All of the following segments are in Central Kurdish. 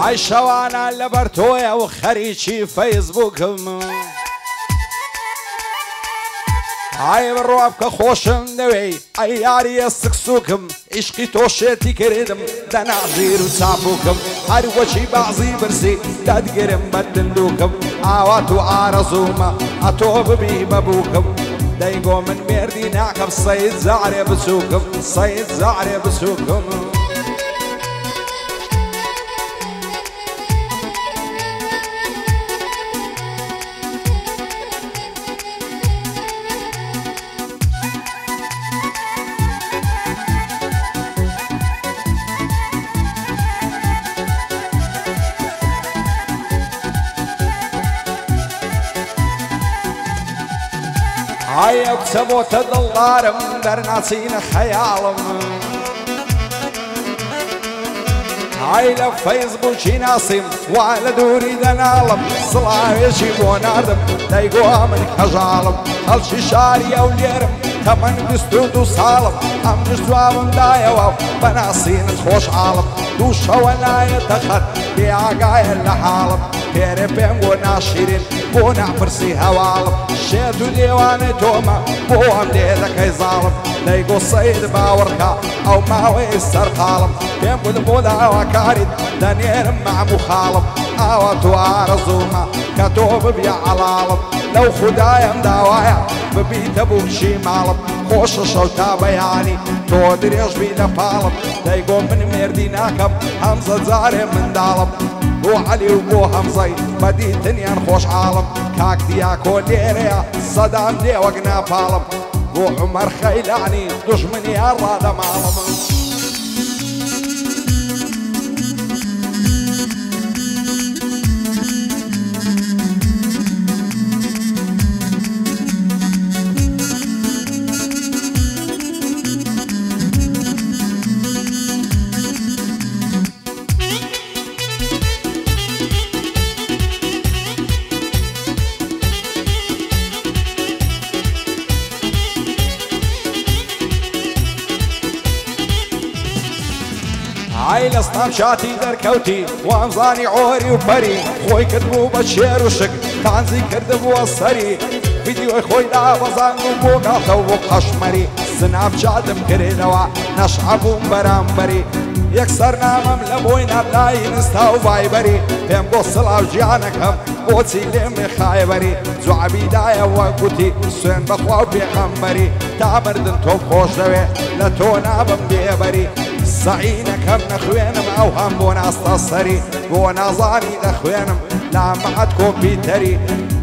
ئای شەوانە لەبەر تۆیە و خەریکی فەیسبووکم ئای بڕوا بکە خۆشم دەوێی ئەی یاریە سکسووکم عیشقی تۆ شێتی کردم دەنازیر و چاپووکم هەروەچی بەعزی برسی دەدگرم بە دندووکم ئاوات و ئارەزوومە ئەتۆ ببی بەبووکم دەیگۆ من مێردی ناکەم سەید زارێ بچووکم سەید زارێ بچووکم ئایا کچە بۆتە دڵدارم دەرناچینە خەیاڵم ئای لە فەیسبووکی ناسیم وا لە دووری دەناڵم سڵاوێکی بۆ ناردم دەیگۆ من کەژاڵم هەڵکی شاری ئەو لێرم تەمەن 22 ساڵم ئەم جوابم دایەوە بەناسینت خۆشحاڵم دوو شەوە نایەتە خەت بێئاگایە لە حاڵم پێرێ پێم بۆ ناشیرین بۆ ناپرسی هەواڵم شێت و دێوانێ تۆمە بۆ ئەم لێ دەکەی زاڵم دەیگۆ سەید باوەڕکە ئەو ماوەی سەرقاڵم پێم گوتم بۆ داواکاریت دەنێرم مەعم و خاڵم ئاوا تو ئارەزوومە کە تۆ ببیە عەڵاڵم لەو خودایم داوایە ببیتە بووشی ماڵم خۆشە شەو تا بەیانی تۆ درێژ بی لە پاڵم دەیگۆ من مێردی ناکەم هەمزە جارێ منداڵم بۆ عەلی و بۆ هەمزەی بەدیتنیان خۆشحاڵم کاک دیاکۆ لێرەیە سەدام دێ وەک ناپاڵم بۆ عومەر خەیلانی دوژمنیان ڕادەماڵم ئای لە سناپچاتی دەرکەوتی وامزانی عۆری و پەری خۆی کردبوو بە شێر و شک تانزی کردبووە سەری ڤیدیۆی خۆی دابەزان و بۆ گاتەو بۆ قەشمەری سناپچاتم کردەوە نەشعەبووم بەرامبەری یەکسەر نامەم لە بۆی نابلای ئینستا و ڤایبەری پێم بۆ سڵاو گیانەکەم بۆچی لێمێ خایبەری جوعبیدایەوە گوتی سوێن بەخوا و پێغەمبەری تا مردن تۆ خۆش دەوێ لە تۆ نابم بێبەری سەعینەکەم نەخوێنم ئەو هەم بۆ ناستە سەری بۆ نازانی دەخوێنم لامەعەت کۆمپیوتەری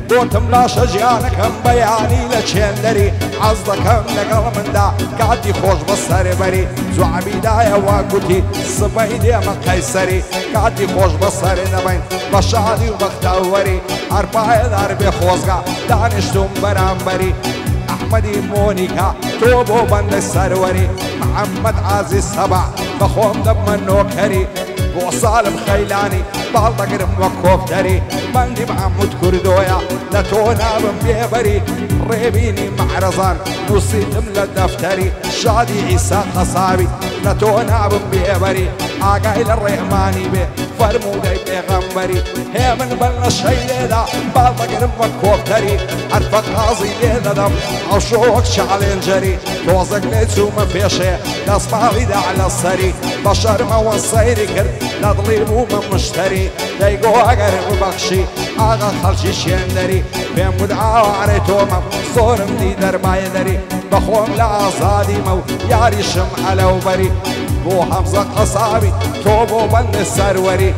بۆتم لاشە ژیانەکەم بەیانی لە چێندەری حەز دەکەم لەگەڵ مندا کاتی خۆش بە سەرێبەری جوعبیدایەوە گوتی سبەی دێمە قەیسەری کاتی خۆش بە سەرێ نەبین بە شادی و بەختەوەری هەرپایەدار بێ خۆزگا دانیشتوم بەرامبەری ئەحمەدی مۆنیکا تۆ بۆ بەندەی سەروەری محەممەد عازیز سەبع بەخۆم دەبمە نۆکەری بۆ ساڵم خەیلانی باڵ دەگرم وەک کۆفتەری بەندی محەممود کوردۆیە لە تۆ نابم بێبەری ڕێبینی مەعرەزان نووسیتم لە دەفتەری شادی ئیسا قەساوی لە تۆ نابم بێبەری ئاگای لە ڕێمانی بێ فەرموودەی پێغەمبەری هێ من بەر لە شەی لێدا باڵ دەگرم وەک کۆفتەری هەرفە قازی لێ دەدەم ئەو شۆک چاڵێنجەری تۆزەک لێ چوومە پێشێ دەستپاڵیدا لە سەری بە شەرمەوە سەیری کرد لە دڵی بوومە مشتەری دەیگۆ ئەگەر ببەخشی ئاغا خەڵکی شێندەری پێم گوت ئاوارێ تۆمە زۆرم دی دەربایە دەری بەخۆم لە ئازادیمە و یاریشم ئەلەوبەری بۆ هەمزە قەساوی تۆ بۆ بەندەی سەروەری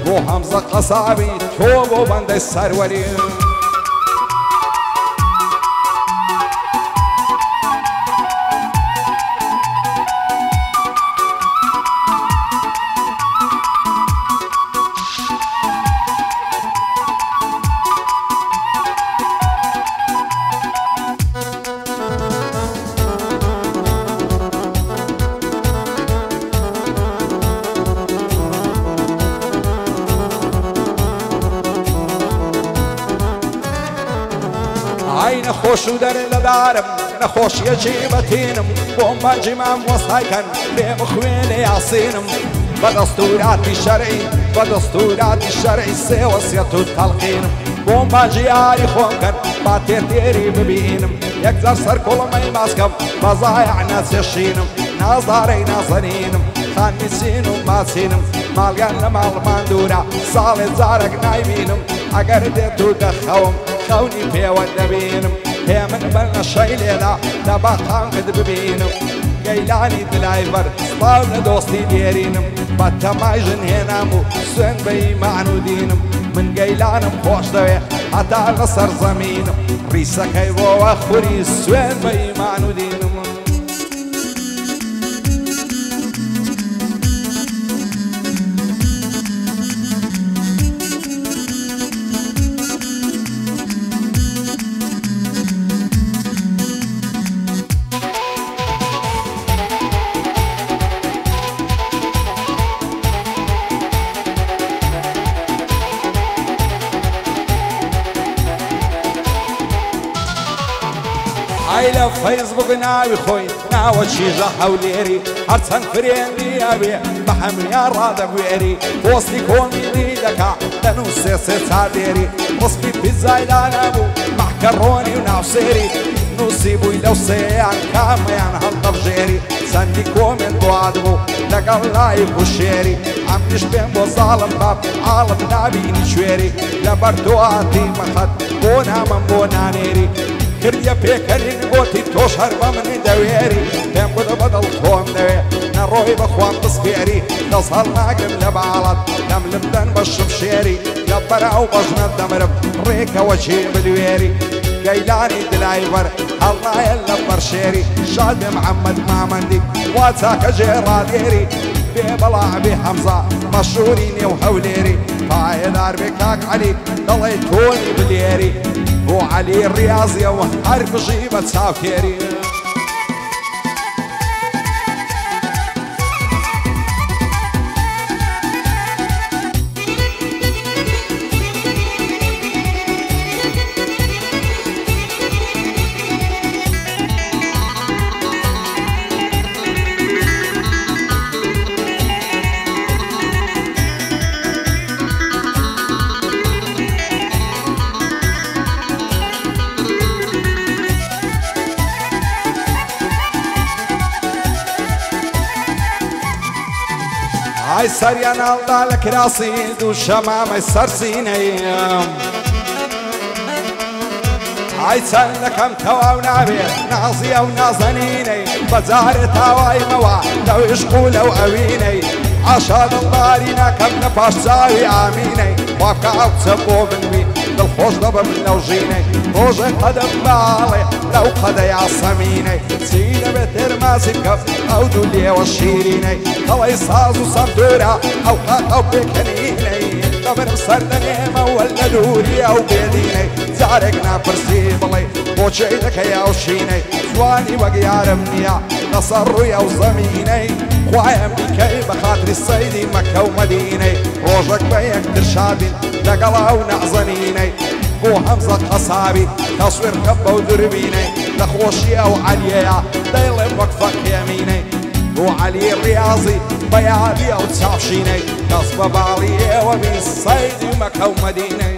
بۆ هەمزە قەساوی تۆ بۆ بەندەی سەروەری ئای نەخۆش و دەرێ لە دارم نەخۆشیەکی بەتینم بۆم بەنجی مام وەستایکەن بێ بخوێنێ یاسینم بدستوراتی شرعی بدستوراتی شرعی سێوەسیەت و تەڵقینم بۆم باژیاری خۆم کرد با تێری ببینم یەکجار سەر کوڵمەی ماسکەم بەزایع نەچێشینم نازدارەی نازەنینم خانمیسین و ماچینم ماڵیان لە ماڵمان دوورە ساڵێ جارێک نایبینم ئەگەر دێت و دەرخەوم خەونی پێوە دەبینم هێ من بەر نەشەی لێدا دەبا تانقت ببینم گەیلانی دلایڤەر سڵاو لە دۆستی دێرینم بە تەمای ژن هێنام و سوێن بە ئیمان و دینم من گەیلانم خۆش دەوێ هەتا لەسەر زەمینم ڕیسەکەی بۆوە خوری سوێن بە ئیمان و دینم ئای لە فەیسبوک ناوی خۆی ناوە چیژە هەولێری هەرچەند فرێندی ئەبێ بە هەمویان ڕادەبوێری پۆستی کۆمیدی دەکا دەنووسێ سێ چاردێری ڕسپی پیتزای دانەبوو مەحکەڕۆنی و ناوسێری نووسی بووی لەو سێیان کامەیان هەڵدەبژێری چەندی کۆمنت بۆ ئادبوو لەگەڵ لایک و شێری ئەمنیش پێم بۆ زاڵم باب ئاڵم نابینی کوێری لەبەر تۆ ئاتی مەخەت بۆ نامەم بۆ نانێری کردیە پێکەرین گۆتی تۆش هەر بە منی دەوێری پێم بدە بەدڵ تۆم دەوێ نەڕۆی بەخوام بسپێری دەست هەڵ ناگرم لە باڵات دەم لمدەن بە شمشێری لە بەراو بەژنە دەمرم ڕێکەوە چی بلوێری گەیلانی دلایڤەر هەڵنایە لە بەرشێری شاد بێ محەممەد مامەندی وا چاکە ژێڕادێری بێ بەڵابێ هەمزە مەشهوری نێو هەولێری پایەدار بێ کاک عەلی دەڵێ تۆنی بلێری بۆ عەلی ڕیاضیەوە هەر بژی بە چاوکێری ئای سەریان هەڵدا لە کراسی دوو شەمامەی سەرسینەیم ئای چەندەکەم تەواو نابێت نازی ئەو نازەنینەی بەجارێ تاوایمەوە لەو عشق و لەو ئەوینەی عاشا دڵداری ناکەم لە پاش چاوی ئامینەی وا بکە ئەو چە بۆ بنوی دڵخۆش دەبم لەو ژینەی ڕۆژێک قەدەم باڵێ لەو قەدە یاسەمینەی چی دەبێت تێرماسی بکەم ئەو دوو لێوە شیرینەی دەڵێی ساز و سەمتورە ئەو قات ئەو پێکەنینەی دەبرم سەر دەنێمە وە لە دووری ئەو بێدینەی جارێک ناپرسی بڵێ بۆچەی دەکەی ئەو شینەی جوانی وەک یارم نییە لەسەر ڕووی ئەو زەمینەی خوایم بیکەی بە خاتری سەیدی مەکە و مەدینەی ڕۆژێک بە یەکتر شادین لەگەڵ ئەو نەعزەنینەی بۆ هەمزە قەسابی تەسویر کە بەو دربینەی لە خۆشی ئەو عەلیەیە دەیڵێ وەک فەقێمینەی بۆ عەلی ڕیاضی بە یادی ئەو چاوشینەی کەس بە باڵی ئێوە بی سەیدی مەکە و مەدینەی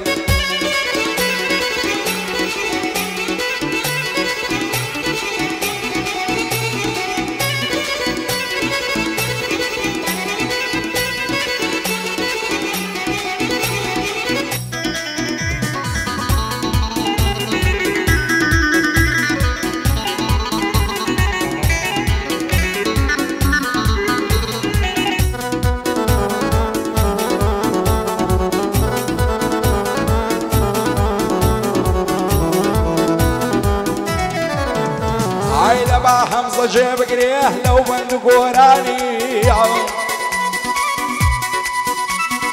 هەمزە جێبگرێ لەو بەند گۆرانی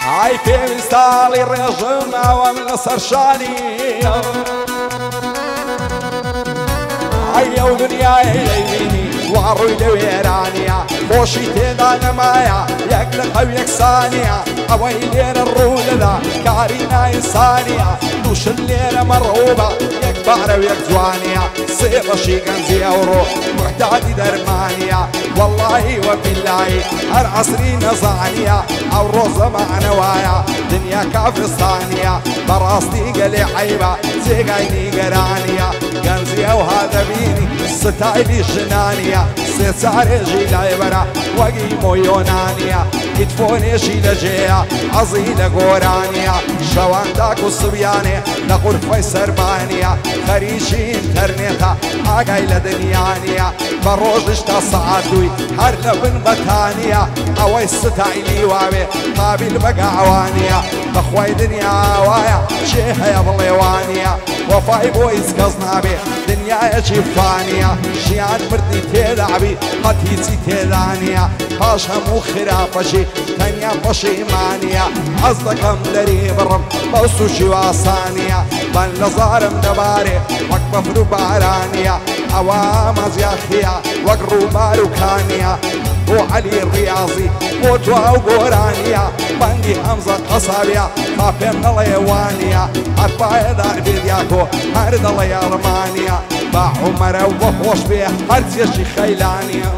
ئای پێویستاڵی ڕێژم ئاوەم لەسەر شانی ئای ئەو دنیای دەیبینی وا ڕووی لە وێرانیە خۆشی تێدا نەمایە یەک لە قەو یەکسانیە ئەوەی لێرە ڕوو دەدا کاری نایسانیە دووشت لێرە مەڕووبە یەک بارە و یەک جوانیە سێ بەشی گەنجی ئەوڕۆ محتاجی دەرمانیە واللهی وەبیللهی هەر عەسری نەزانیە ئەوڕۆ زەمانەوایە دنیا کافرستانیە بەڕاستی گەلێ عەیبە جێگای نیگەرانیە گەنجی ئەوها دەبینی ستایلی ژنانیە سێ چارێژی لایبەرە وەگی مۆیۆنانیە ئیتفۆنێشی لەجێیە عەزی لە گۆرانیە شەوان داک و سوبیانێ لە قورفەی سەربانیە خەریکی ئینتەرنێتە ئاگای لە دنیانیە بە ڕۆژش تا سەعات دووی هەر لە بن بەتانیە ئەوەی ستایلی واوێ قابل بە گاوانیە بەخوای دنیا وایە چێ هەیە بڵێوانیە وەفای بۆ هیچ کەس نابێ دنیایەکی فانیە ژیان مردی تێدابی قەت هیچی تێدانیە پاش هەموو خراپەشی تەنیا پەشیمانیە حەز دەکەم دەری بڕم بەو سوشی واسانیە بەن لە زارم دەبارێ وەک بەفر و بارانیە ئەوە مەزیاخیە وەک ڕووبار و کانیە بۆ عەلی ڕیاضی بۆ دوا و گۆرانیە بەندی هەمزە قەساویە تا پێم نەڵێ وانیە هەر پایەدا بێدیاکۆ هەر دەڵێ ئەڵمانیە با عومەرە و بە خۆش بێ هەر چێشی خەیلانیە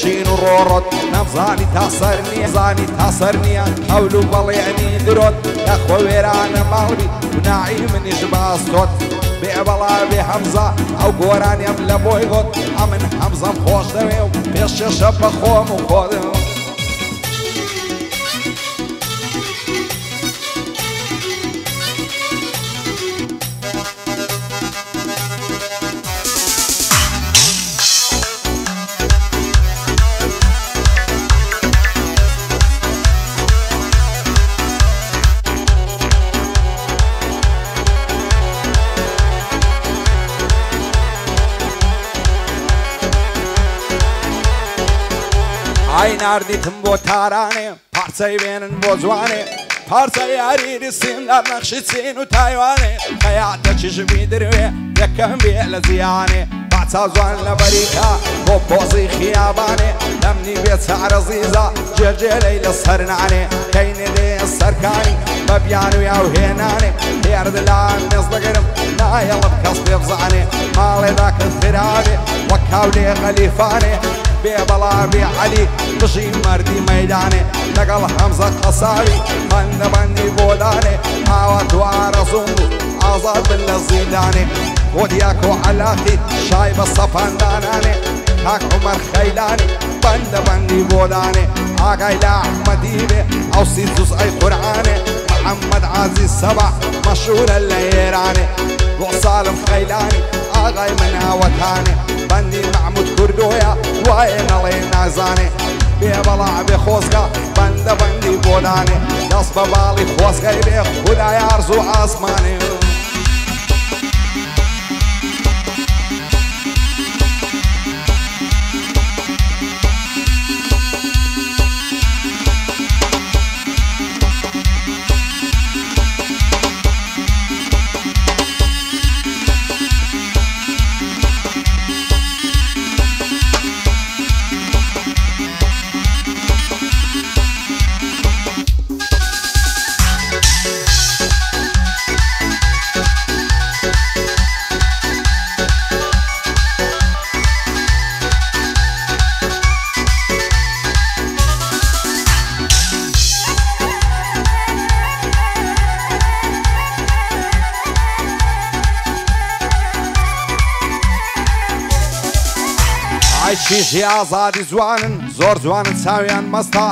شین و ڕۆڕۆت نەمزانی تاسەر نییە زانی تاسەر نییە هەول و بەڵێنی درۆت نەخۆ وێرانە ماڵبی و ناعی منیش باستۆت بێ بەڵا بێ هەمزە ئەو گۆرانیم لە بۆی گۆت ئەمن هەمزەم خۆش دەوێ و پێش شەشە بە خۆم و خۆدم ئای ناردیتم بۆ تارانێ پارچەی بێنن بۆ جوانێ پارچە یاریری سیندار نەخشی چین و تایوانێ خەیاتەکیژمی دروێ یەکەم بێ لە زیانێ باچا جوان لە بەریکا بۆ پۆزی خیابانێ دەمنی بێ چارە زیزە جێجێرەی لە سەرنانێ کەینێ دێ سەرکانی بە بیان و یاوهێنانێ هێردلان نێز دەگەرم نایەڵم کەس پێ بزانێ ماڵێدا کەس خراوێ وەک کاولێ غەلیفانێ بێ بەڵا بێ عەلی بژی مەردی مەیدانێ لەگەڵ هەمزە قەساوی بەندەبەندی بۆدانێ ئاوا دوارە زوم و ئازاد بن لە زیندانێ بۆ دیاکۆ عەلاقی شای بە سەپاندانانێ کاک عومەر خەیلانی بەندەبەندی بۆدانێ ئاگای لە ئەحمەدی بێ ئەو سی جوزئەی قورئانێ محەممەد عازیز سەبع مەشهورە لە ئێرانێ بۆ سالم خەیلانی ئاغای مناوەتانێ بەندی محمود کوردۆیە وایە نەڵێ نازانێ بێ بەڵا بێ خۆزگا بەندە بەندی بۆدانێ دەست بە باڵی خۆزگای بێ خودای ئارزوو ئاسمانێ کیژی ئازادی جوانن زۆر جوانن چاویان مەستا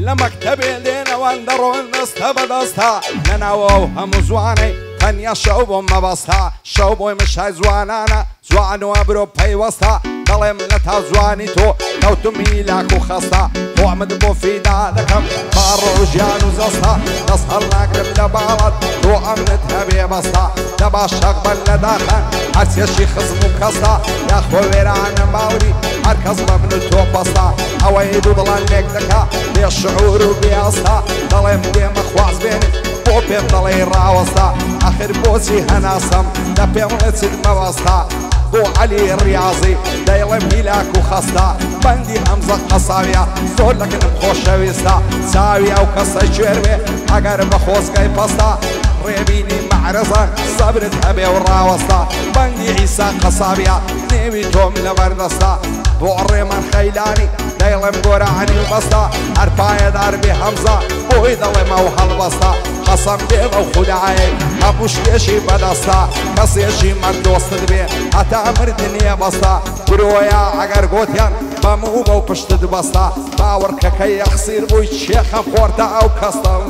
لە مەکتەبێ لێنەوەن دەڕۆن دەستە بەدەستا لەناوە و هەموو جوانەی تەنیا شەو بۆ مەبەستا شەو بۆی مشای جوانانە جوانوە برۆ پەیوەستا دەڵێم لە تا جوانی تۆ کەوتمی لاک و خەستا محمد بو فيدا دكم بارو جيانو زستا نسهر نقرب لبالد تو امنتها بيبستا دبا شغبل لداخن هرسي شي خصمو كستا يا خو ويران باوري هركز مبنو تو بستا اويدو ضلان ليك دكا بي الشعور وبياستا ضليم دي مخواز بيني بو بيم ضلي راوستا اخر بوسي هناسم دا بيملت المواستا بو علي الرياضي دايلم هلاك وخستا بندي همزة قصاوية زول لكن بخوشويستا ساوية وكسا شيربي اگر بخوز كاي بستا ريبيني معرضا صبرت هبي وراوستا بندي عيسى قصاوية نيمي توم لبردستا بو الريمان خيلاني دايلم قرعني البستا عرفاية داربي همزة بو يدلم او هالبستا قسم بيض وخدعي ابوش يشي بدستا كس يشي من دوست بي حتى امر دنيا بستا برويا عقر قوتيان بمو بو پشتد بستا باور ككي يخسير بوي شيخ خورتا او كستا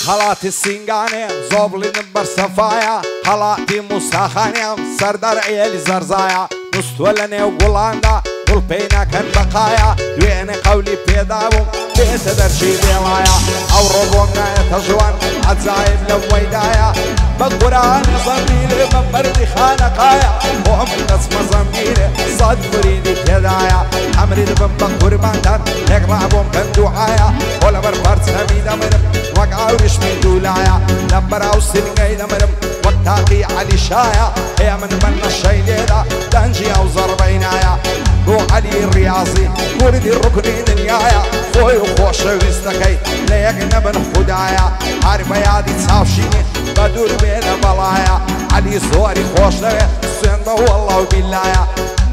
خلاتي السنگاني زوبلين برسفايا خلاتي مساخاني سردار عيالي زرزايا نستولني وقولاندا قول بينا كان بقايا دويني قولي بيدابهم بيت درشي بيلايا او ربونا يتجوان عزايب لويدايا بقراني زميلي ببردي خانقايا وهم نسمى زميلي صد فريدي كدايا حمري بن بقربان دان يقرعبهم بندوعايا ولا بربرت سميدا مرم وقعوا رشمي دولايا نبراو سنقاي دمرم وقتاقي علي شايا هي من بنا الشيليدا دانجي او زربينايا بو علي الرياضي وردي الركني دنيايا خوي وخوش ويستكي ليك نبن خدايا عارفة يادي تساوشيني بدور بين بلايا علي زوري خوش لوي سنبه والله وباللايا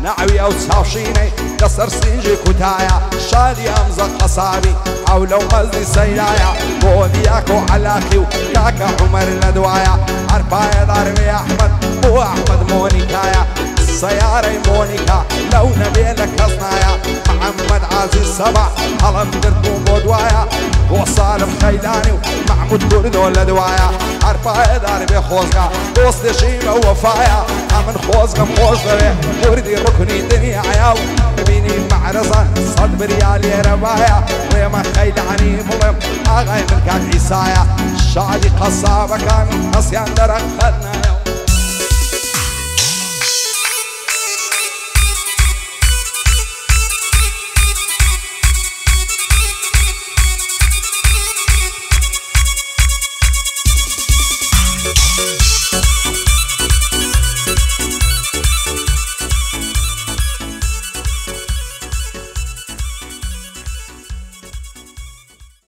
نعوي او تساوشيني كسر سنجي كتايا شادي امزق قصابي او لو مزدي سيلايا بو دياكو علاكي وكاكا عمر ندوايا عرفايا دارمي احمد بو احمد مونيكايا سياري مونيكا لو نبيلك كصنايا محمد عزيز سبع هلم دربو بودوايا وصالم خيلاني ومحمود كرد ولا دوايا عرفايا دارمي خوزقا دوست شيمة ووفايا امن خوزقا موجدوي وردي ركني دنيا عياو بيني معرزة صد بريال يا ربايا ويما خيلاني ملم اغاي من كان عيسايا شادي قصابة كان نسيان درق خدنا